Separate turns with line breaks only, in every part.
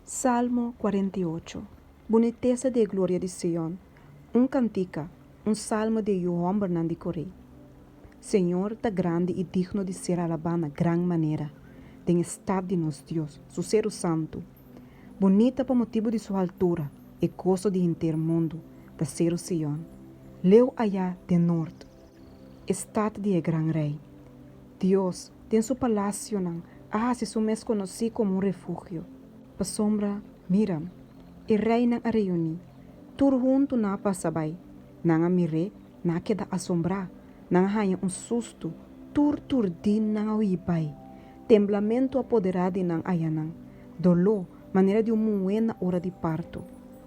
Salmo 48. Boniteza de glória de Sion. Cantica, salmo de João Bernardo Correia. Senhor tá grande e digno de ser alabado na gran maneira. Tem estado de nos Deus, su ser santo. Bonita por motivo de sua altura, e gozo de inteiro mundo, da ser o Sion. Leu allá de norte, estado de gran rei. Deus tem su palácio nan, se su mes conhecido como refúgio. Pa sombra, miram, e rei nang a reuni. Tur junto na pasabay. Nang a mire, na queda assombrar. Nang hanya susto. Tur din nang a uibay. Temblamento apoderado nang ayanang. Dolo, maneira de moer na hora de parto.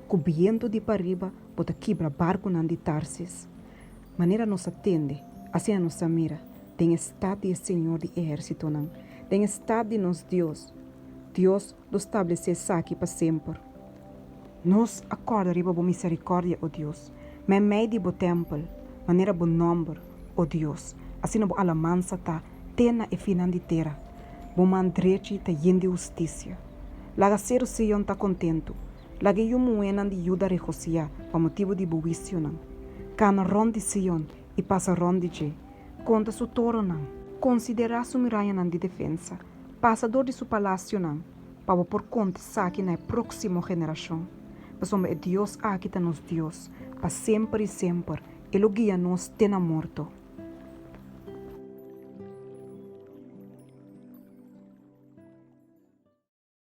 Cubiento de pariba, bota quebra barco nang de Tarsis. Maneira nos atende, assim a nossa mira. Tem estado de Senhor de exército nang. Tem estado de nos Deus. Deus lo estabelecer aqui para sempre. Nos acorda riba bo misericórdia, ó Deus. Me meio de bo templo, maneira bo nombre, ó Deus. Assim bo alamança tá, tena e finan de terra. Bo mandrete tá yende justiça. Laga ser o Sion tá contento. Laga yu muenan de yuda rejosia, pa motivo de bo visionan. Cana ron de Sion e passa ron de je. Conta su toro nan. Considera su miranha nan de defensa. Passador de su palácio não, para por conta saque na próxima geração. Mas é Deus aqui está nos Deus, para sempre e sempre, ele guia nos tena morto.